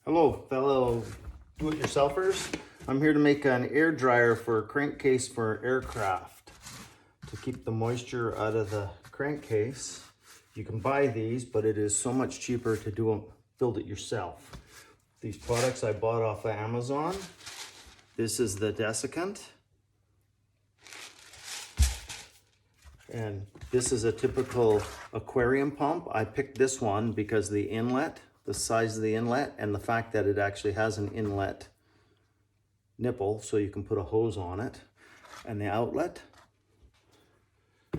Hello, fellow do-it-yourselfers. I'm here to make an air dryer for a crankcase for aircraft to keep the moisture out of the crankcase. You can buy these, but it is so much cheaper to build it yourself. These products I bought off of Amazon. This is the desiccant. And this is a typical aquarium pump. I picked this one because the inlet, the size of the inlet, and the fact that it actually has an inlet nipple so you can put a hose on it, and the outlet.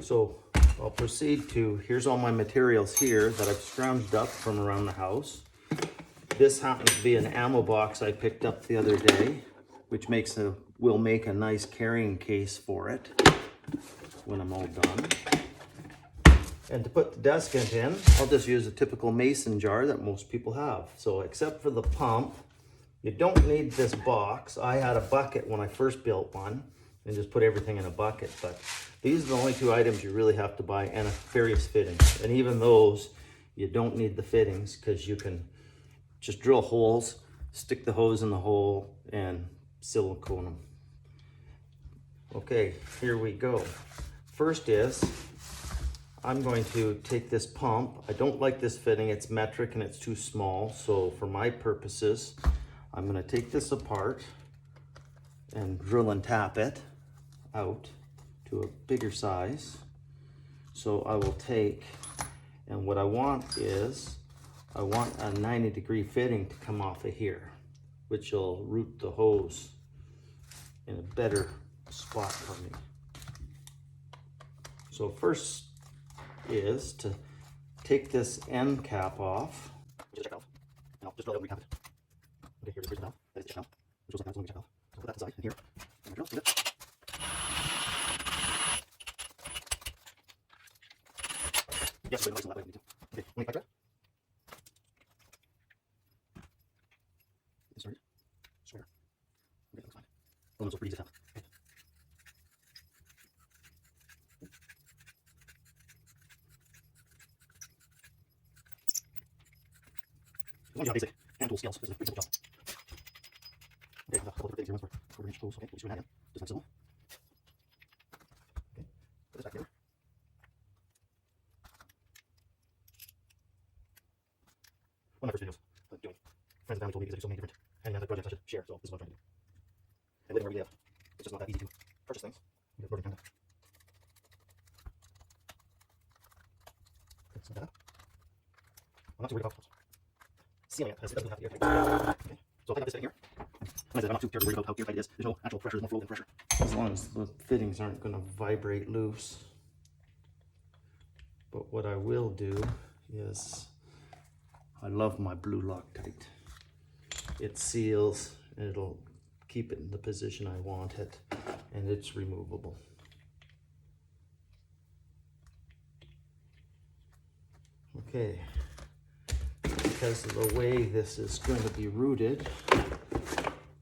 So I'll proceed to, here's all my materials here that I've scrounged up from around the house. This happens to be an ammo box I picked up the other day, which will make a nice carrying case for it when I'm all done. And to put the desiccant in, I'll just use a typical mason jar that most people have. So except for the pump, you don't need this box. I had a bucket when I first built one and just put everything in a bucket, but these are the only two items you really have to buy, and various fittings. And even those, you don't need the fittings because you can just drill holes, stick the hose in the hole, and silicone them. Okay, here we go. First is, I'm going to take this pump. I don't like this fitting, it's metric and it's too small. So for my purposes, I'm gonna take this apart and drill and tap it out to a bigger size. So I will take, and what I want is, I want a 90-degree fitting to come off of here, which will route the hose in a better spot for me. So first is to take this end cap off. Just check it out. And I'll just drill it and recap it. Okay, here's the valve. That is the valve. Which looks like that. So let me check it out. So put that inside in here. And I drill, see it? Yes, but nice and that way if you need to. Okay, let me pipe that. Insert it. Square. Okay, that looks fine. Oh, so pretty easy to have. Okay. As long as you have basic hand tool skills, this is a pretty simple job. Okay, I've got a couple different things here. One's for quarter-inch hose. Okay, we'll screw that in. Just like so. Okay, put this back together. One of my first videos doing friends and family told me because I do so many different handyman projects I should share, so this is what I'm trying to do. And living where we live, it's just not that easy to purchase things. You get kind of. Okay, so that. I'm not too worried about sealing it, because it doesn't have to be airtight. Okay, so I'll take out this fitting here. Like I said, I'm not too terribly worried about how airtight it is. There's no actual pressure, there's more flow than pressure. As long as the fittings aren't going to vibrate loose. But what I will do is, I love my blue Loctite. It seals, and it'll keep it in the position I want it, and it's removable. Okay, because of the way this is going to be routed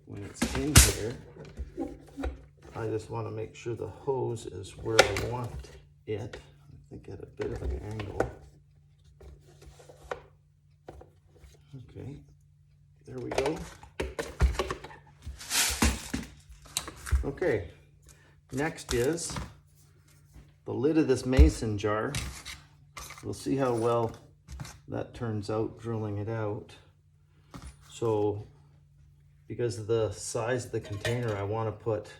when it's in here, I just want to make sure the hose is where I want it. I think at a bit of an angle. Okay, there we go. Okay, next is the lid of this mason jar. We'll see how well that turns out drilling it out. So because of the size of the container, I want to put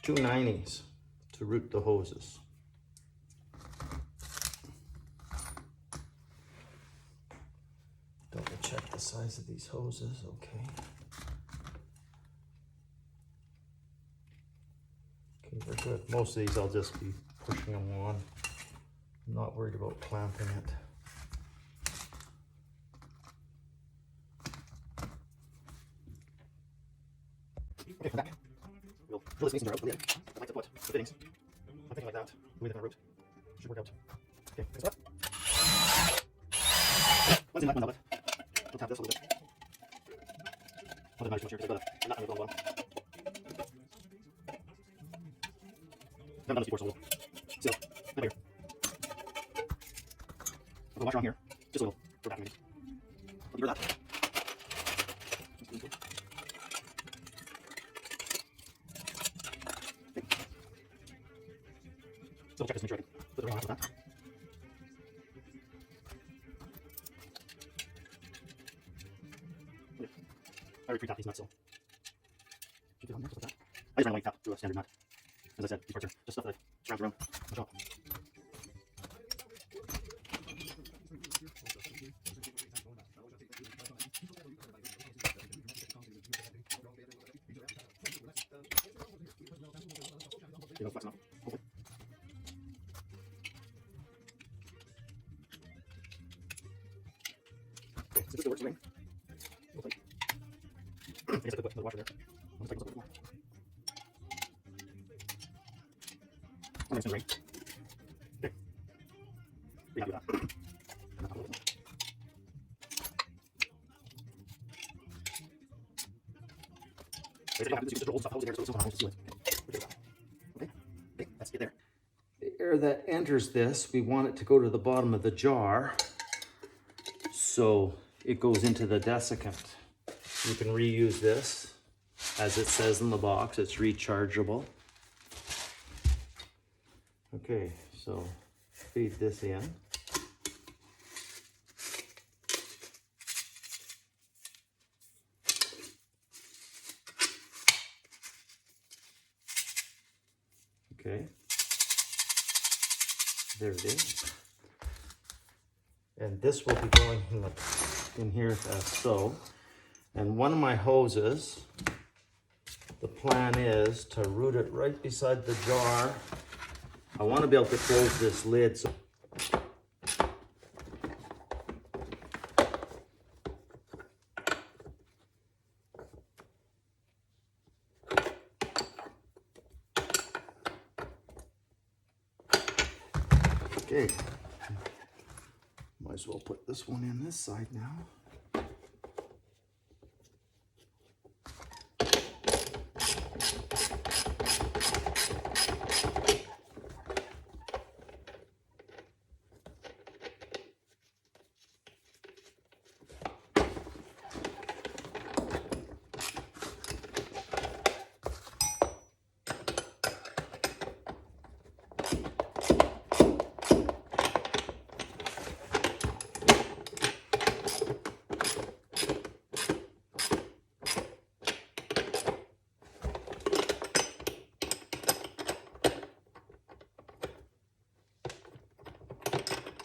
2 90s to route the hoses. Double check the size of these hoses, okay. Okay, we're good. Most of these I'll just be pushing them on. I'm not worried about clamping it. Okay, we're back. We'll drill this mason jar out with the lid. I like to put the fittings, something like that, the way they're going to route. Should work out. Okay, next up. Once in that, one's outlet. We'll tap this a little bit. I'll do my here because I've got a nut on the bottom. I've done this before, so we'll seal it. Here. I'll put a washer on here, just a little for back maybe. Hear that? Double check this, make sure I can put the ring on after that. Okay. I already pre-tapped these nuts, so should be on there, just like that. I just ran away tap through a standard nut. As I said, these parts are just stuff that I scrounged around my shop. You know, flexing up. Okay. Okay, so this still works the ring. I guess I could put another washer there. I'll just tighten this up a bit more. I'm going to ring. Okay. Pretty happy with that. And that's a little bit more. Like I said, you don't have to do this, you just roll stuff out in there so it's still on to seal it. Okay. Okay, that's it there. The air that enters this, we want it to go to the bottom of the jar so it goes into the desiccant. You can reuse this. As it says in the box, it's rechargeable. Okay, so feed this in. Okay, there it is. And this will be going in here as so. And one of my hoses, the plan is to root it right beside the jar. I want to be able to close this lid. So okay, might as well put this one in this side now.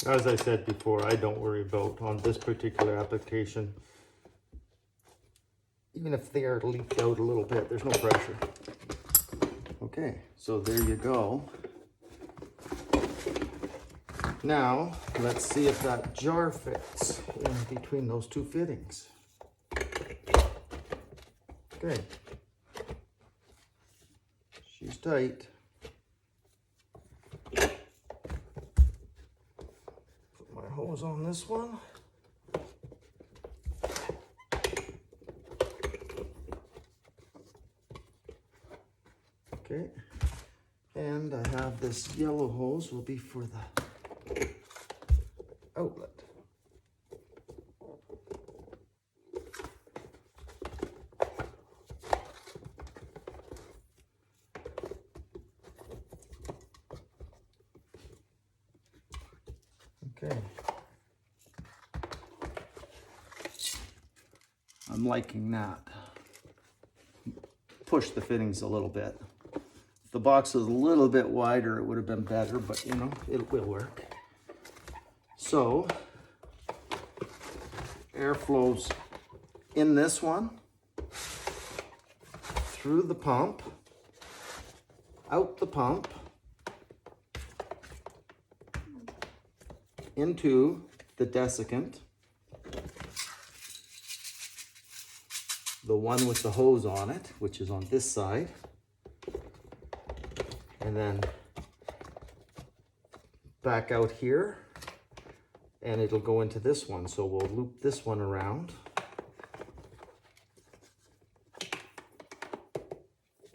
As I said before, I don't worry about on this particular application. Even if they are leaked out a little bit, there's no pressure. Okay, so there you go. Now, let's see if that jar fits in between those two fittings. Okay. She's tight. Hose on this one. Okay, and I have this yellow hose will be for the outlet. Okay. I'm liking that. Push the fittings a little bit. If the box was a little bit wider, it would have been better, but you know, it will work. So, air flows in this one, through the pump, out the pump, into the desiccant. The one with the hose on it, which is on this side, and then back out here, and it'll go into this one. So we'll loop this one around.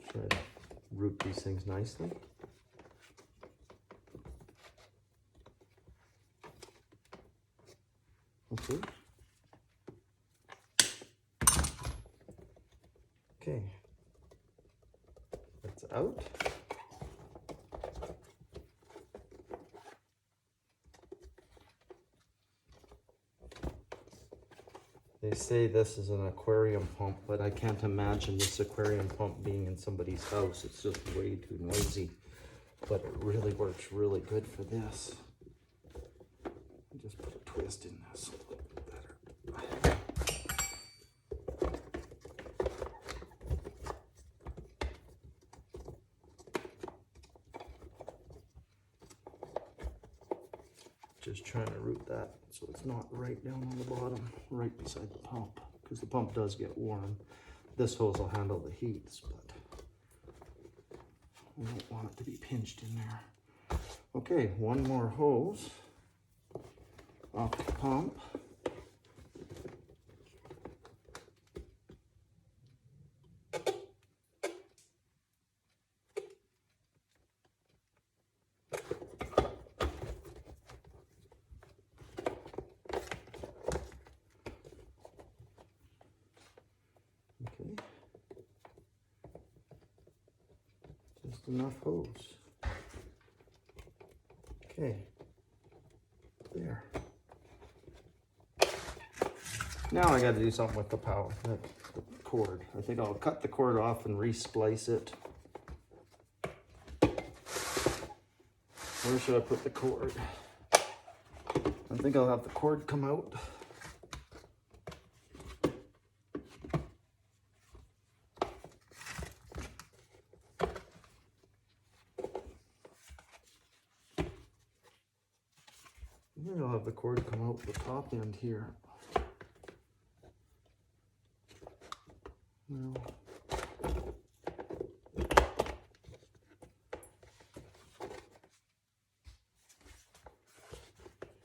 Try to root these things nicely. Okay. Okay, that's out. They say this is an aquarium pump, but I can't imagine this aquarium pump being in somebody's house. It's just way too noisy, but it really works really good for this. Just put a twist in this a little bit better. Just trying to route that so it's not right down on the bottom, right beside the pump, because the pump does get warm. This hose will handle the heats, but I don't want it to be pinched in there. Okay, one more hose off the pump. Just enough hose. Okay, there. Now I got to do something with the power, the cord. I think I'll cut the cord off and re-splice it. Where should I put the cord? I think I'll have the cord come out. Maybe I'll have the cord come out the top end here. No.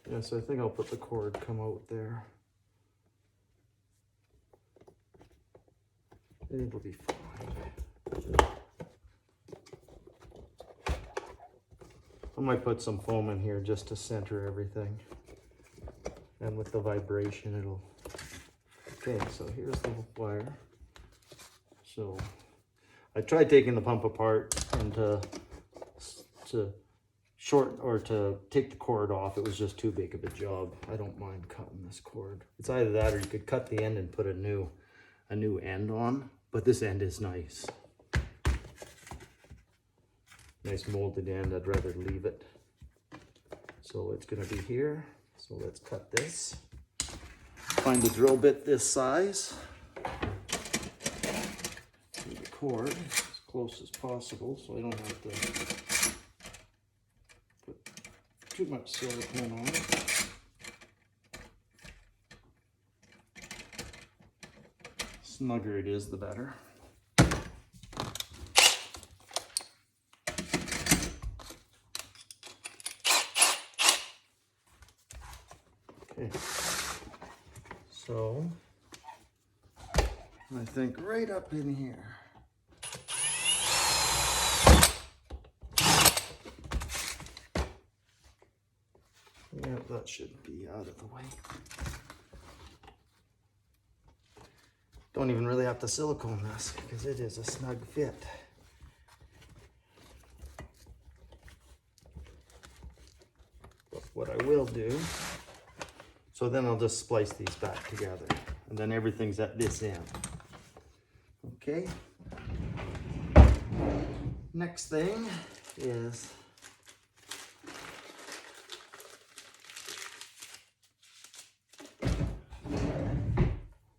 Yeah, so I think I'll put the cord come out there. It'll be fine. I might put some foam in here just to center everything. And with the vibration, it'll... Okay, so here's the wire. So I tried taking the pump apart and to take the cord off. It was just too big of a job. I don't mind cutting this cord. It's either that or you could cut the end and put a new end on, but this end is nice. Nice molded end. I'd rather leave it. So it's gonna be here. So let's cut this. Find the drill bit this size. Do the cord as close as possible so I don't have to put too much silicone on it. Snugger it is, the better. Okay, so I think right up in here. Yeah, that should be out of the way. Don't even really have to silicone this because it is a snug fit. But what I will do, so then I'll just splice these back together and then everything's at this end. Okay. Next thing is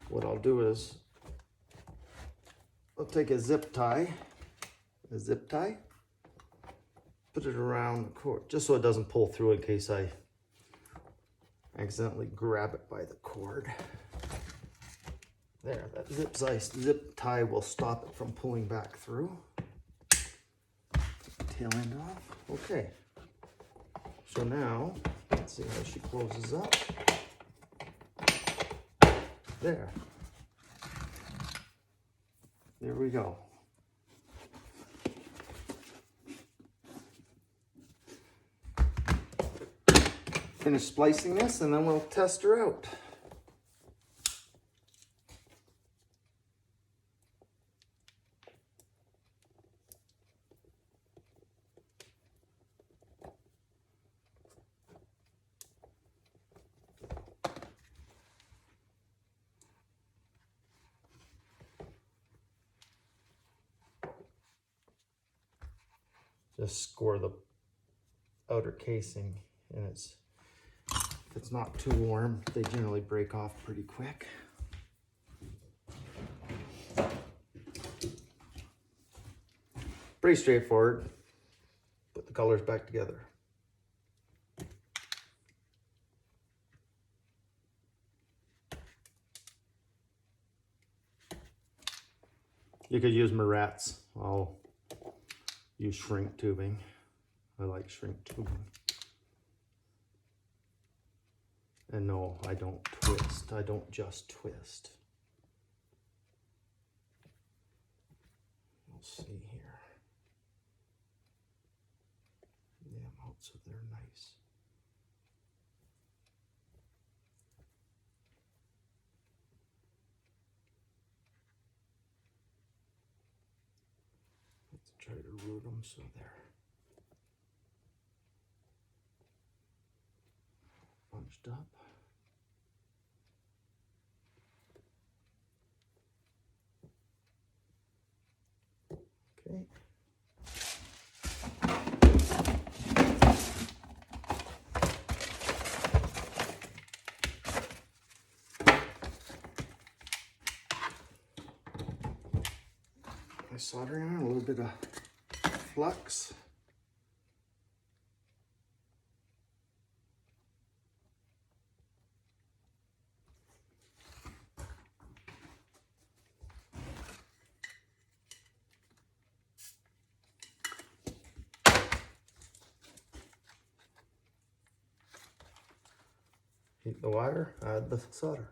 what I'll do is I'll take a zip tie, put it around the cord, just so it doesn't pull through in case I accidentally grab it by the cord. There, that zip tie will stop it from pulling back through. Tail end off. Okay. So now, let's see how she closes up. There. There we go. Finish splicing this and then we'll test her out. just score the outer casing, and if it's not too warm, they generally break off pretty quick. Pretty straightforward. Put the colors back together. You could use Moretz. I'll use shrink tubing. I like shrink tubing. And no, I don't twist. I don't just twist. We'll see here. Yeah, I'm out so they're nice. Let's try to root them so they're bunched up. Okay. My soldering iron, a little bit of flux. Heat the wire, add the solder.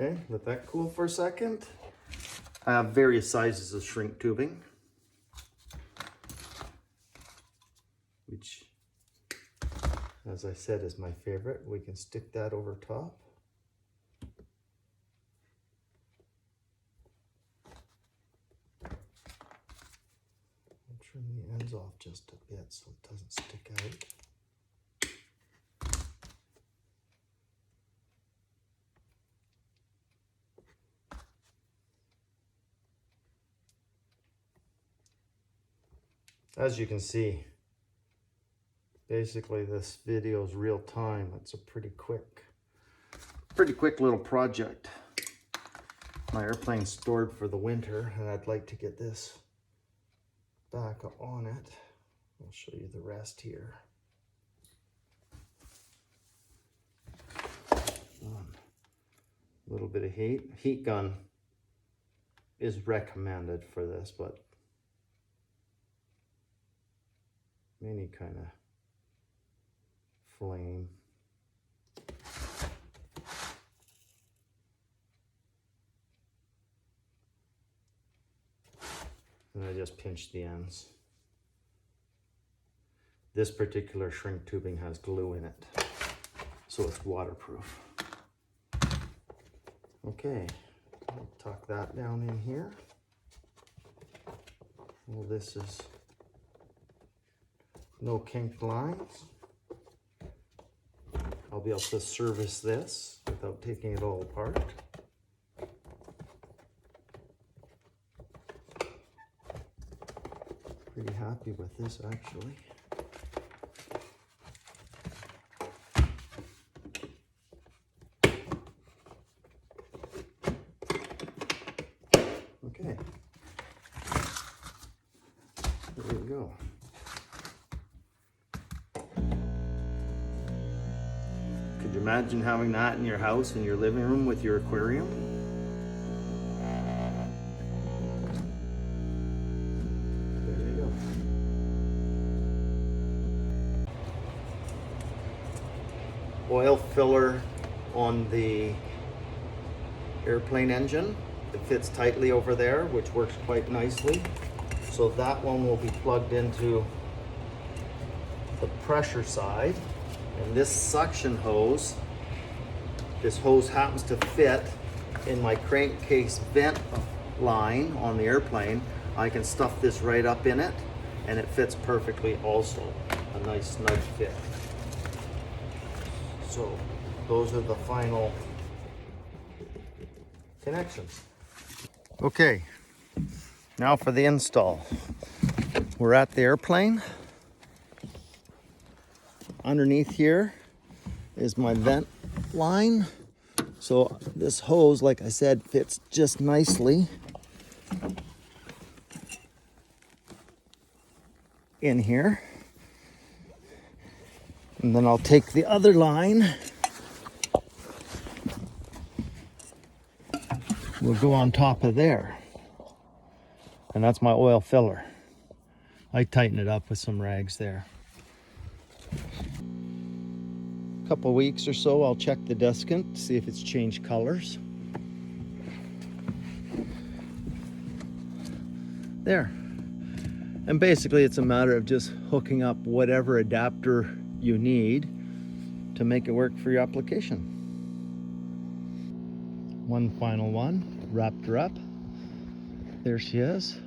Okay, let that cool for a second. I have various sizes of shrink tubing, which, as I said, is my favorite. We can stick that over top. I'll trim the ends off just a bit so it doesn't stick out. As you can see, basically this video is real time. It's a pretty quick little project. My airplane's stored for the winter and I'd like to get this back on it. I'll show you the rest here. A little bit of heat. Heat gun is recommended for this, but any kind of flame. And I just pinch the ends. This particular shrink tubing has glue in it, so it's waterproof. Okay, I'll tuck that down in here. Well, this is no kinked lines. I'll be able to service this without taking it all apart. Pretty happy with this actually. Okay, there we go. Could you imagine having that in your house, in your living room with your aquarium? There you go. Oil filler on the airplane engine. It fits tightly over there, which works quite nicely. So that one will be plugged into the pressure side. And this suction hose This hose happens to fit in my crankcase vent line on the airplane. I can stuff this right up in it and it fits perfectly also. A nice snug fit. So those are the final connections. Okay, now for the install. We're at the airplane. Underneath here is my vent line. So this hose, like I said, fits just nicely in here. And then I'll take the other line. We'll go on top of there. And that's my oil filler. I tighten it up with some rags there. A couple weeks or so, I'll check the deskant, see if it's changed colors. There. And basically it's a matter of just hooking up whatever adapter you need to make it work for your application. One final one, wrapped her up. There she is.